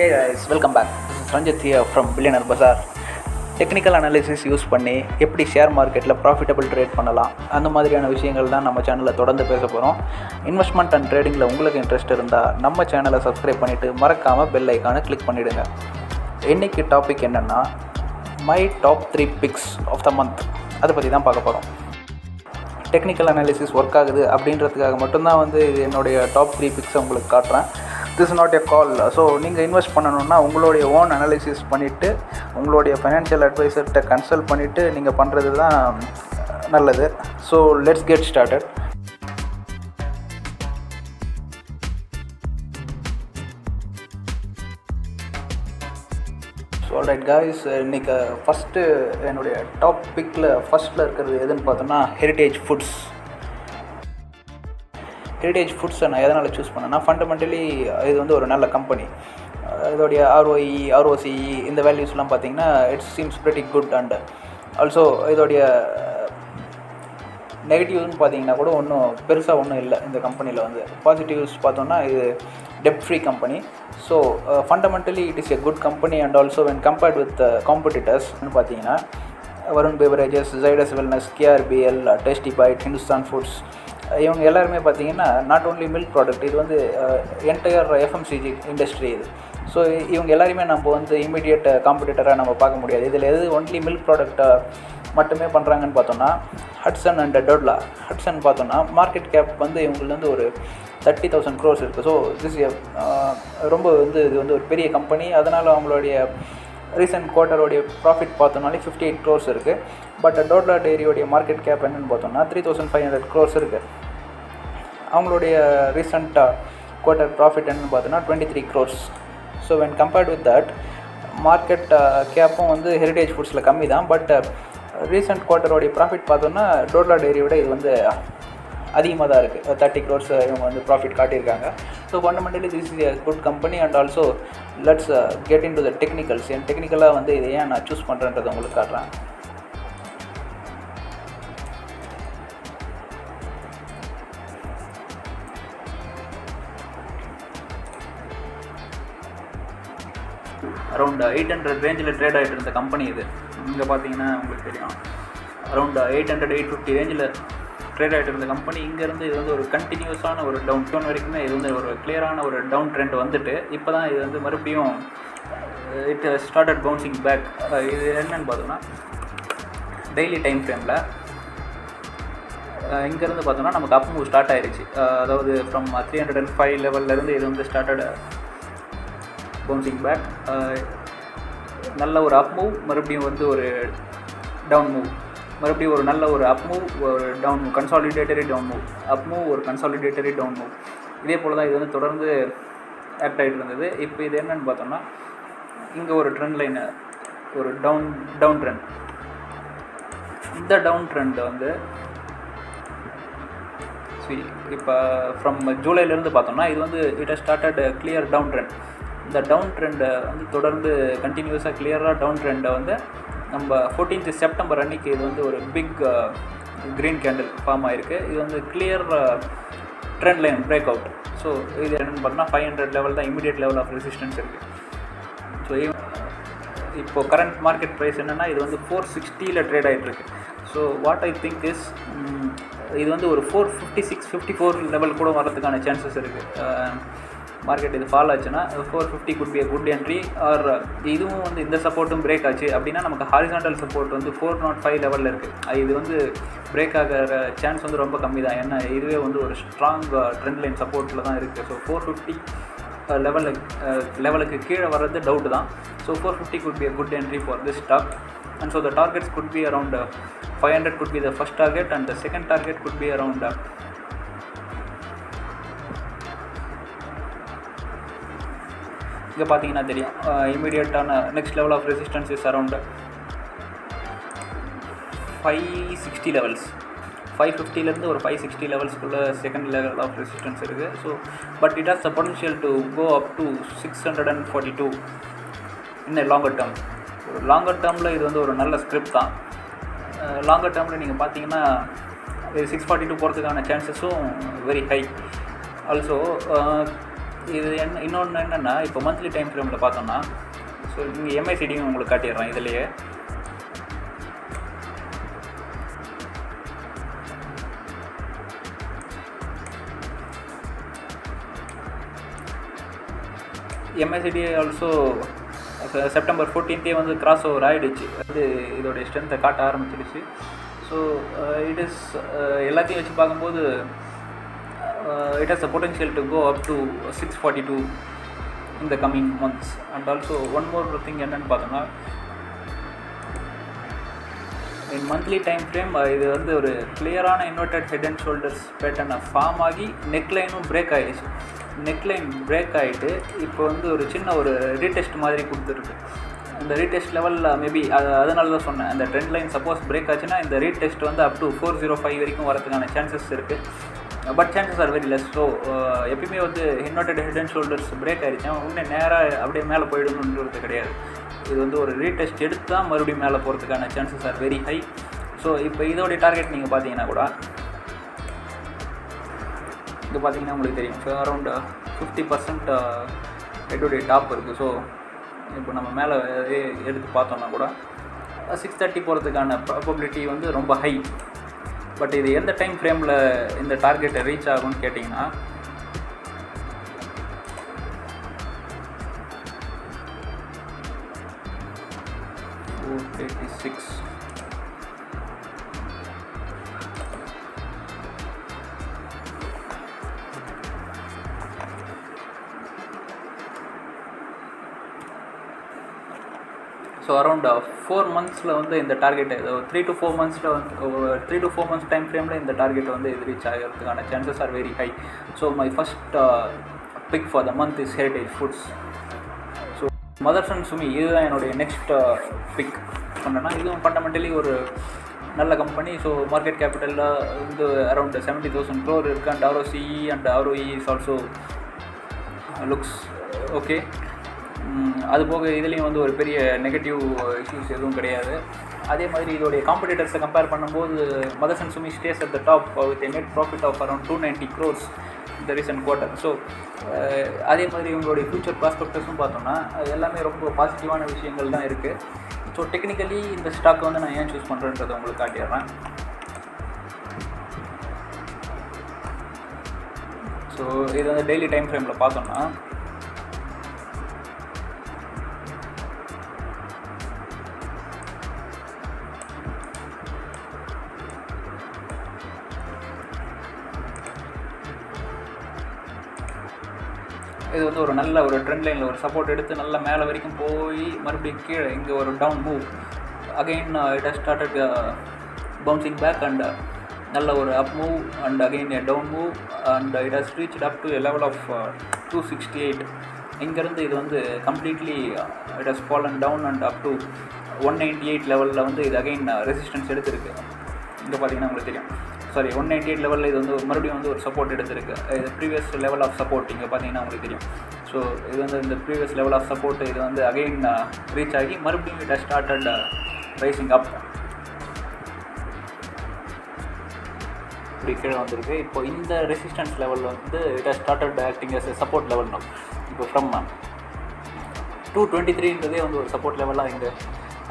Hey guys, welcome back. This is Ranjit here from Billionaire Bazaar. Technical analysis use பண்ணி எப்படி share மார்க்கெட்டில் profitable trade பண்ணலாம், அந்த மாதிரியான விஷயங்கள் தான் நம்ம சேனலில் தொடர்ந்து பேச போகிறோம். இன்வெஸ்ட்மெண்ட் அண்ட் ட்ரேடிங்கில் உங்களுக்கு இன்ட்ரெஸ்ட் இருந்தால் நம்ம சேனலை சப்ஸ்கிரைப் பண்ணிவிட்டு மறக்காமல் பெல் ஐக்கானை கிளிக் பண்ணிவிடுங்க. இன்றைக்கி டாபிக் என்னென்னா my top 3 picks of the month. அதை பற்றி தான் பார்க்க போகிறோம். டெக்னிக்கல் அனாலிசிஸ் ஒர்க் ஆகுது அப்படின்றதுக்காக மட்டும்தான் இது என்னுடைய டாப் 3 பிக்ஸை உங்களுக்கு காட்டுறேன். This is not a call. So நீங்கள் இன்வெஸ்ட் பண்ணணுன்னா உங்களுடைய ஓன் அனாலிசிஸ் பண்ணிவிட்டு உங்களுடைய ஃபைனான்ஷியல் அட்வைசர்கிட்ட கன்சல்ட் பண்ணிவிட்டு நீங்கள் பண்ணுறது தான் நல்லது. So let's get started. So alright guys, இன்றைக்கி ஃபஸ்ட்டு என்னுடைய டாப் பிக்கில் ஃபஸ்ட்டில் இருக்கிறது எதுன்னு பார்த்தோன்னா ஹெரிட்டேஜ் ஃபுட்ஸ். ஹெரிட்டேஜ் ஃபுட்ஸை நான் எதனால் சூஸ் பண்ணேன்னா, ஃபண்டமெண்டலி இது ஒரு நல்ல கம்பெனி. இதோடைய ROCE இந்த வேல்யூஸ்லாம் பார்த்தீங்கன்னா it's seems pretty good. And also இதோடைய நெகட்டிவ்ஸ்னு பார்த்தீங்கன்னா கூட பெருசாக ஒன்றும் இல்லை இந்த கம்பெனியில். பாசிட்டிவ்ஸ் பார்த்தோன்னா இது டெப்ட் free company. So fundamentally it is a good company. And also when compared with காம்படிட்டர்ஸ்னு பார்த்தீங்கன்னா Varun beverages, Zydus wellness, KRBL, tasty bite, Hindustan foods, இவங்க எல்லாருமே பார்த்திங்கன்னா நாட் ஓன்லி மில்க் ப்ராடக்ட், இது என்டையர் FMCG இண்டஸ்ட்ரி இது. ஸோ இவங்க எல்லாருமே நம்ம இமீடியட் காம்படிட்டராக நம்ம பார்க்க முடியாது. இதில் எது ஒன்லி மில்க் ப்ராடக்டை மட்டுமே பண்ணுறாங்கன்னு பார்த்தோன்னா ஹட்சன் அண்ட் டோட்லா. ஹட்சன் பார்த்தோன்னா மார்க்கெட் கேப் இவங்களுக்கு ஒரு 30,000 crores இருக்குது. ஸோ திஸ் ரொம்ப இது ஒரு பெரிய கம்பெனி. அதனால் அவங்களுடைய ரீசெண்ட் குவார்ட்டரோடைய ப்ராஃபிட் பார்த்தோம்னாலே 58 crores இருக்குது. பட் டோட்லா டெய்ரியோடைய மார்க்கெட் கேப் என்னென்னு பார்த்தோம்னா 3,500 crores இருக்குது. அவங்களுடைய ரீசெண்ட் குவார்ட்டர் ப்ராஃபிட் என்னென்னு பார்த்தோன்னா 23 crores. So when compared with that market கேப்பும் ஹெரிட்டேஜ் ஃபுட்ஸில் கம்மி தான். பட் ரீசெண்ட் குவார்ட்டரோடைய ப்ராஃபிட் பார்த்தோன்னா டோட்லா டெய்ரியோட இது அதிகமாக தான் இருக்குது. 30 crores இவங்க ப்ராஃபிட் காட்டியிருக்காங்க. So fundamentally this is a good company. And also let's get into the technicals. என் டெக்னிக்கலாக இதை ஏன் நான் சூஸ் பண்ணுறேன்றதை உங்களுக்கு காட்டுறேன். அரௌண்ட் 800 ரேஞ்சில் ட்ரேட் ஆகிட்டு இருந்த கம்பெனி இது. இங்கே பார்த்தீங்கன்னா உங்களுக்கு தெரியும், அரௌண்ட் 800-850 ரேஞ்சில் ட்ரேட் ஆகிட்டு இருந்த கம்பெனி. இங்கேருந்து இது ஒரு கண்டினியூஸான ஒரு டவுன் வரைக்குமே இது ஒரு கிளியரான ஒரு டவுன் ட்ரெண்ட் வந்துட்டு இப்போ தான் இது மறுபடியும் இட் ஸ்டார்டட் பவுன்சிங் பேக். இது என்னென்னு பார்த்தோன்னா டெய்லி டைம் ஃப்ரேமில் இங்கேருந்து பார்த்தோன்னா நமக்கு அப் மூவ் ஸ்டார்ட் ஆகிடுச்சு. அதாவது ஃப்ரம் 305 லெவல்லேருந்து இது ஸ்டார்டட் பவுன்சிங் பேக். நல்ல ஒரு அப் மூவ், மறுபடியும் ஒரு டவுன் மூவ், மறுபடியும் ஒரு நல்ல ஒரு அப் மூவ், ஒரு down move, consolidatory down move, up move, ஒரு கன்சாலிடேட்டரி டவுன் மூவ். இதே போல் தான் இது தொடர்ந்து ஆக்ட் ஆகிட்டு இருந்தது. இப்போ இது என்னென்னு பார்த்தோம்னா இங்கே ஒரு ட்ரெண்ட் லைன், ஒரு டவுன் ட்ரெண்ட். இந்த டவுன் ட்ரெண்ட் இப்போ ஃப்ரம் ஜூலைலேருந்து பார்த்தோம்னா இது it has started clear down trend. இந்த டவுன் ட்ரெண்டை தொடர்ந்து கண்டினியூஸாக கிளியராக டவுன் ட்ரெண்டை நம்ம 14th செப்டம்பர் அன்றைக்கி இது ஒரு பிக் க்ரீன் கேண்டில் ஃபார்ம் ஆகிருக்கு. இது clear trend line break out. So இது என்னென்னு பார்த்தோன்னா 500 லெவல் தான் இமீடியட் லெவல் ஆஃப் ரெசிஸ்டன்ஸ் இருக்குது. ஸோ இப்போது கரண்ட் மார்க்கெட் ப்ரைஸ் என்னென்னா இது 460 ட்ரேட் ஆகிட்டுருக்கு. So what I think is இது ஒரு 456-54 லெவல் கூட வரதுக்கான சான்சஸ் இருக்குது. மார்க்கெட் இது ஃபால் ஆச்சுன்னா 450 could be a good entry. Or இதுவும் இந்த சப்போர்ட்டும் பிரேக் ஆச்சு அப்படின்னா நமக்கு ஹாரிசாண்டல் சப்போர்ட் 405 லெவலில் இருக்குது. இது பிரேக் ஆகிற சான்ஸ் ரொம்ப கம்மி தான். ஏன்னா இதுவே ஒரு ஸ்ட்ராங் ட்ரெண்ட் லைன் சப்போர்ட்டில் தான் இருக்குது. ஸோ 450 லெவலுக்கு கீழே வர்றது டவுட் தான். So 450 could be a good entry for this stock. And so the targets could be around 500 could be the first target, and the second target could be around இங்கே பார்த்தீங்கன்னா தெரியும், இமீடியட்டான next level of resistance is around 560 levels. 550லேருந்து ஒரு 560 லெவல்ஸ்க்குள்ளே second level of resistance இருக்குது. So but it has the potential to go up to 642 in a longer term. Longer டேர்மில் இது ஒரு நல்ல ஸ்கிரிப்ட் தான். லாங்கர் டேர்மில் நீங்கள் பார்த்தீங்கன்னா 642 போகிறதுக்கான சான்சஸும் வெரி ஹை. ஆல்சோ இது இன்னொன்று என்னென்னா, இப்போ மந்த்லி டைம் ஃப்ரேமில் பார்த்தோம்னா, ஸோ இங்கே எம்ஐசிடியும் உங்களுக்கு காட்டிடுறேன் இதுலேயே. MACD ஆல்சோ செப்டம்பர் 14 வந்து கிராஸ் ஓவர் ஆகிடுச்சு. அது இதோடைய ஸ்ட்ரென்த்தை காட்ட ஆரம்பிச்சிடுச்சு. ஸோ இட் இஸ் எல்லாத்தையும் வச்சு பார்க்கும்போது it has a potential to go up to 642 in the coming months. And also one more thing என்னன்னு பார்த்தோம்னா, இன் மந்த்லி டைம் ஃப்ரேம் இது வந்து ஒரு கிளியரான இன்வெர்டட் ஹெட் அண்ட் ஷோல்டர்ஸ் பேட்டர்னை ஃபார்ம் ஆகி நெக்லைனும் பிரேக் ஆகிடுச்சு. நெக்லைன் பிரேக் ஆகிட்டு இப்போ வந்து ஒரு சின்ன ஒரு ரீடெஸ்ட் மாதிரி கொடுத்துருக்கு. இந்த ரீடெஸ்ட் லெவலில் மேபி அதனால தான் சொன்னேன், அந்த ட்ரெண்ட் லைன் சப்போஸ் பிரேக் ஆச்சுன்னா இந்த ரீடெஸ்ட் வந்து அப் டு 405 வரைக்கும் வரதுக்கான சான்சஸ் இருக்குது. But chances are very less. So எப்பயுமே வந்து inverted head and shoulders break ஆகிடுச்சா உடனே நேராக அப்படியே மேலே போயிடணுன்றது கிடையாது. இது வந்து ஒரு ரீடெஸ்ட் எடுத்து தான் மறுபடியும் மேலே போகிறதுக்கான chances are very high. So இப்போ இதோடைய டார்கெட் நீங்கள் பார்த்தீங்கன்னா கூட இது பார்த்தீங்கன்னா உங்களுக்கு தெரியும், அரௌண்ட் 50% ஹெட்டோடைய டாப் இருக்குது. ஸோ இப்போ நம்ம மேலே எடுத்து பார்த்தோம்னா கூட 630 போகிறதுக்கான ப்ராபபிலிட்டி வந்து ரொம்ப ஹை. பட் இது எந்த டைம் ஃப்ரேமில் இந்த டார்கெட்டை ரீச் ஆகும்னு கேட்டிங்கன்னா, ஸோ அரௌண்ட் 4 monthஸில் வந்து இந்த டார்கெட்டை 3 to 4 monthஸில் வந்து 3 to 4 months டைம் ஃப்ரேமில் இந்த டார்கெட்டை வந்து இது ரீச் ஆகிறதுக்கான chances are very high. So my first pick for the month is Heritage Foods. So Motherson Sumi இதுதான் என்னுடைய நெக்ஸ்ட் பிக் பண்ணேன்னா, இதுவும் ஃபண்டமெண்டலி ஒரு நல்ல கம்பெனி. ஸோ மார்க்கெட் கேபிட்டலில் வந்து அரௌண்ட் 70,000 crore இருக்குது. And ROCE and ROE is also looks okay. அது போக இதுலேயும் வந்து ஒரு பெரிய நெகட்டிவ் இஷ்யூஸ் எதுவும் கிடையாது. அதே மாதிரி இதோடைய காம்படிட்டர்ஸை கம்பேர் பண்ணும்போது Motherson Sumi stays at the top with net profit of around 290 crores இந்த ரீசன்ட் குவார்ட்டர். ஸோ அதே மாதிரி இவங்களுடைய ஃபியூச்சர் ப்ராஸ்பெக்டஸும் பார்த்தோம்னா அது எல்லாமே ரொம்ப பாசிட்டிவான விஷயங்கள் தான் இருக்குது. ஸோ டெக்னிக்கலி இந்த ஸ்டாக் வந்து நான் ஏன் சூஸ் பண்ணுறேன்றதை உங்களுக்கு காட்டிடுறேன். ஸோ இது வந்து டெய்லி டைம் ஃப்ரேமில் பார்த்தோம்னா இது வந்து ஒரு நல்ல ஒரு ட்ரெண்ட் லைனில் ஒரு சப்போர்ட் எடுத்து நல்லா மேலே வரைக்கும் போய் மறுபடியும் கீழே இங்கே ஒரு down move again it has started bouncing back and நல்ல ஒரு up move and again a down move and it has reached up to a level of 268. இங்கேருந்து இது வந்து completely it has fallen down and up to 198 லெவலில் வந்து இது again resistance எடுத்திருக்கு. இங்கே பார்த்தீங்கன்னா உங்களுக்கு தெரியும், 198 லெவலில் இது வந்து மறுபடியும் வந்து ஒரு சப்போர்ட் எடுத்திருக்கு. இது ப்ரீவியஸ் லெவல் ஆஃப் சப்போர்ட் இங்கே பார்த்தீங்கன்னா உங்களுக்கு தெரியும். ஸோ இது வந்து இந்த ப்ரீவியஸ் லெவல் ஆஃப் சப்போர்ட் இது வந்து அகெயின் ரீச் ஆகி மறுபடியும் it has started rising up. இப்படி கீழே வந்திருக்கு. இப்போ இந்த ரெசிஸ்டன்ஸ் லெவலில் வந்து it has started acting as support level no. இப்போ ஃப்ரம் 223ன்றதே வந்து ஒரு சப்போர்ட் லெவலாக இங்கே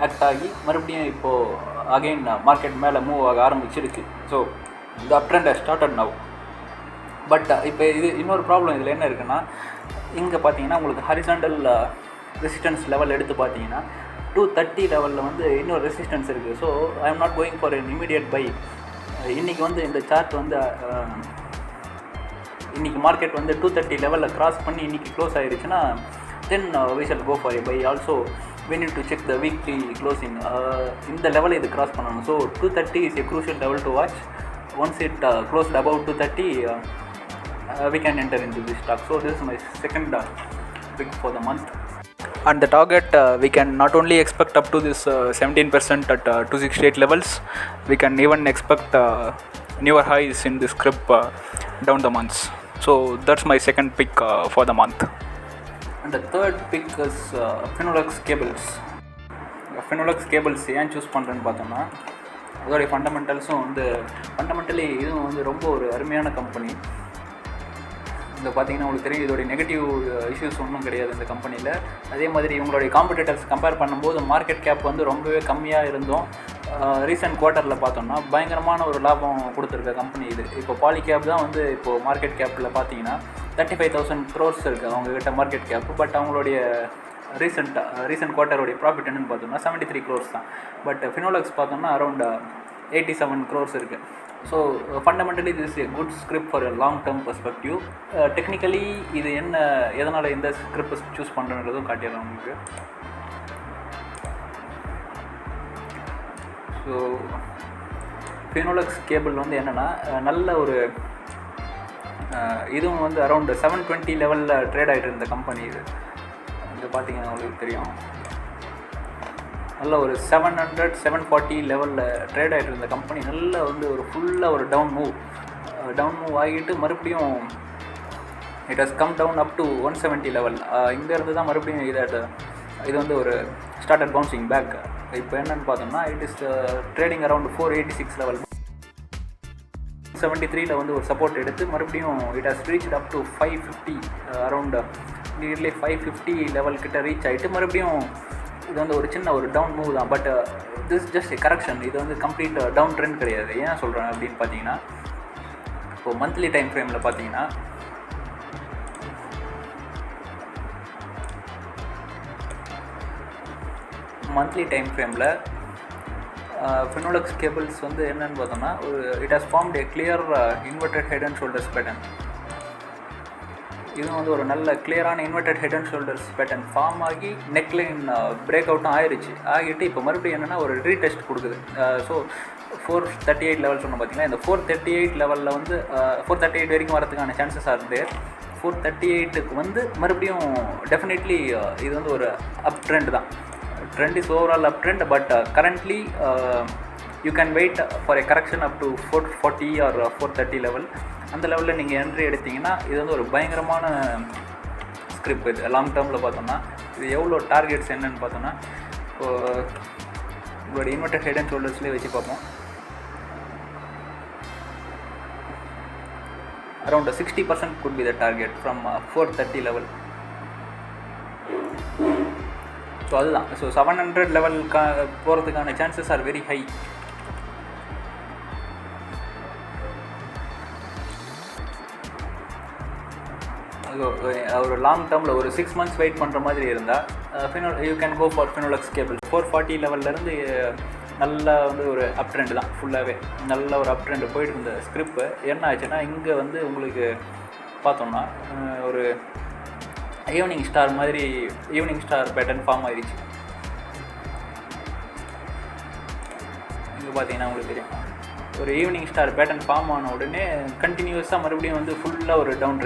ஆக்ட் ஆகி மறுபடியும் இப்போது அகெயின் மார்க்கெட் மேலே மூவ் ஆக ஆரம்பிச்சிருக்கு. ஸோ இந்த அப் ட்ரெண்ட் ஸ்டார்டட் நவ். பட் இப்போ இது இன்னொரு ப்ராப்ளம் இதில் என்ன இருக்குன்னா, இங்கே பார்த்தீங்கன்னா உங்களுக்கு ஹரிசாண்டல் ரெசிஸ்டன்ஸ் லெவல் எடுத்து பார்த்தீங்கன்னா 230 லெவலில் வந்து இன்னொரு ரெசிஸ்டன்ஸ் இருக்குது. So I am not going for an immediate buy. இன்றைக்கி வந்து இந்த சார்ட் வந்து இன்றைக்கி மார்க்கெட் வந்து 230 லெவலில் க்ராஸ் பண்ணி இன்றைக்கி க்ளோஸ் ஆகிடுச்சுன்னா தென் we shall go for a buy. Also we need to check the weekly closing. இந்த லெவலில் இது க்ராஸ் பண்ணணும். So 230 is a crucial level to watch. Once it closed above 230, we can enter into this stock. So this is my second pick for the month. And the target we can not only expect up to this 17% at 268 levels, we can even expect newer highs in this script down the months. So that's my second pick for the month. And the third pick is Finolex Cables. Finolex Cables ஏன் choose பண்ணுறேன்னு பார்த்தோம்னா, அதோடைய ஃபண்டமெண்டல்ஸும் வந்து fundamentally இதுவும் வந்து ரொம்ப ஒரு அருமையான கம்பெனி. இதை பார்த்தீங்கன்னா உங்களுக்கு தெரியும் இதோடைய நெகட்டிவ் இஷ்யூஸ் ஒன்றும் கிடையாது இந்த கம்பெனியில். அதே மாதிரி இவங்களுடைய காம்படிட்டர்ஸ் கம்பேர் பண்ணும்போது மார்க்கெட் கேப் வந்து ரொம்பவே கம்மியாக இருந்தும் ரீசெண்ட் குவார்ட்டரில் பார்த்தோம்னா பயங்கரமான ஒரு லாபம் கொடுத்துருக்க கம்பெனி இது. இப்போ பாலிகேப் தான் வந்து இப்போது மார்க்கெட் கேப்பில் பார்த்தீங்கன்னா 35,000 crores இருக்குது அவங்கக்கிட்ட மார்க்கெட் கேப். பட் அவங்களுடைய ரீசெண்ட் குவார்ட்டருடைய ப்ராஃபிட் என்னன்னு பார்த்தோம்னா 73 crores தான். பட் ஃபினோலெக்ஸ் பார்த்தோம்னா அரௌண்ட் 87 crores இருக்குது. So fundamentally this A good script for a long term perspective. Technically இது என்ன எதனால் இந்த ஸ்கிரிப்ட் சூஸ் பண்ணுறதும் காட்டிடுறேன் உங்களுக்கு. ஸோ ஃபினோலெக்ஸ் கேபிள் வந்து என்னென்னா நல்ல ஒரு இதுவும் வந்து அரௌண்ட் 720 லெவலில் ட்ரேட் ஆகிட்டு இருந்த கம்பெனி இது. இது பார்த்தீங்கன்னா உங்களுக்கு தெரியும் நல்ல ஒரு 700-740 லெவலில் ட்ரேட் ஆகிட்டு இருந்த கம்பெனி நல்ல வந்து ஒரு ஃபுல்லாக ஒரு டவுன் மூவ் ஆகிட்டு மறுபடியும் it has come down up to 170 level. இங்கேருந்து தான் மறுபடியும் இது வந்து ஒரு ஸ்டார்டட் பவுன்சிங் பேக். இப்போ என்னென்னு பார்த்தோம்னா it is trading around 486 level. 73ல் வந்து ஒரு சப்போர்ட் எடுத்து மறுபடியும் it has reached up to 550 around nearly 550 level கிட்ட ரீச் ஆகிட்டு மறுபடியும் இது வந்து ஒரு சின்ன ஒரு டவுன் மூவ் தான். But this just correction. இது வந்து கம்ப்ளீட் டவுன் ட்ரெண்ட் கிடையாது. ஏன் சொல்கிறேன் அப்படின்னு பார்த்தீங்கன்னா இப்போது மந்த்லி டைம் ஃப்ரேமில் பார்த்தீங்கன்னா ஃபினோலெக்ஸ் கேபிள்ஸ் வந்து என்னென்னு பார்த்தோம்னா ஒரு it has formed a clear inverted head and shoulders pattern. இது வந்து ஒரு நல்ல கிளியரான inverted head and shoulders pattern form ஆகி நெக்லைன் பிரேக் அவுட்டும் ஆகிட்டு இப்போ மறுபடியும் என்னென்னா ஒரு ரீடெஸ்ட் கொடுக்குது. ஸோ 438 லெவல் சொன்னோம் பார்த்தீங்கன்னா இந்த 438 லெவலில் வந்து 438 வரைக்கும் வரதுக்கான சான்சஸ் ஆகுது. 438க்கு வந்து மறுபடியும் டெஃபினெட்லி இது வந்து ஒரு அப் ட்ரெண்ட் தான். Trend is overall uptrend, but currently you can wait for a correction up to 440 or 430 level. அந்த லெவலில் நீங்கள் என்ட்ரி எடுத்திங்கன்னா இது வந்து ஒரு பயங்கரமான ஸ்கிரிப்ட். இது லாங் டேர்மில் பார்த்தோம்னா இது எவ்வளோ டார்கெட்ஸ் என்னென்னு பார்த்தோம்னா உங்களோட இன்வெர்டட் ஹெட் அண்ட் ஷோல்டர்ஸ்லேயே வச்சு பார்ப்போம். Around 60% could be the target from 430 level. So அதுதான். ஸோ 700 லெவலுக்கு போகிறதுக்கான சான்சஸ் ஆர் வெரி ஹை. ஒரு லாங் டேர்மில் ஒரு 6 months வெயிட் பண்ணுற மாதிரி இருந்தால் you can go for Finolex cable. 440 லெவல்லேருந்து நல்லா வந்து ஒரு அப் ட்ரெண்ட் தான். ஃபுல்லாகவே நல்ல ஒரு அப் ட்ரெண்ட் போயிட்டு இருந்த ஸ்கிரிப்ட் என்ன ஆச்சுன்னா இங்கே வந்து உங்களுக்கு பார்த்தோம்னா ஒரு ஈவினிங் ஸ்டார் பேட்டர்ன் ஃபார்ம் ஆயிடுச்சு. இங்கே பார்த்தீங்கன்னா உங்களுக்கு தெரியும் ஒரு ஈவினிங் ஸ்டார் பேட்டர்ன் ஃபார்ம் ஆன உடனே கண்டினியூஸாக மறுபடியும் வந்து ஃபுல்லாக ஒரு டவுன்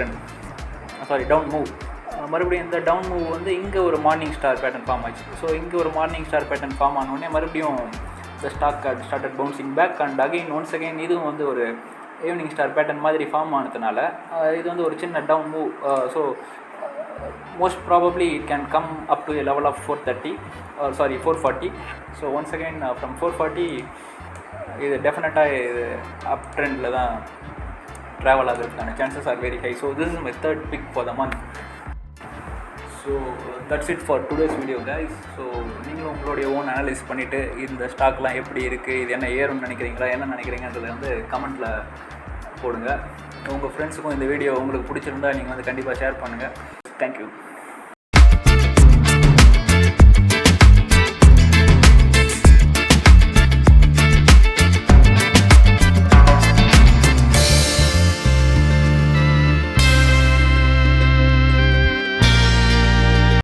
மூவ் மறுபடியும் இந்த டவுன் மூவ் வந்து இங்கே ஒரு மார்னிங் ஸ்டார் பேட்டர்ன் ஃபார்ம் ஆச்சு. ஸோ இங்கே ஒரு மார்னிங் ஸ்டார் பேட்டர்ன் ஃபார்ம் ஆனோடனே மறுபடியும் இந்த stock started bouncing back and once again இதுவும் வந்து ஒரு ஈவினிங் ஸ்டார் பேட்டர்ன் மாதிரி ஃபார்ம் ஆனதுனால இது வந்து ஒரு சின்ன down move. So most probably it can come up to a level of 440. So once again from 440 இது டெஃபினட்டாக இது அப் ட்ரெண்டில் தான் ட்ராவல் ஆகிறதுக்கான chances are very high. So this is my third pick for the month. So that's it for today's video guys. So நீங்களும் உங்களுடைய own analyse பண்ணிவிட்டு இந்த ஸ்டாக்லாம் எப்படி இருக்குது, இது என்ன ஏறும்னு நினைக்கிறீங்களா, என்ன நினைக்கிறீங்கன்றதை வந்து கமெண்ட்டில் போடுங்க. உங்கள் ஃப்ரெண்ட்ஸுக்கும் இந்த வீடியோ உங்களுக்கு பிடிச்சிருந்தா நீங்கள் வந்து கண்டிப்பாக ஷேர் பண்ணுங்கள். Thank you.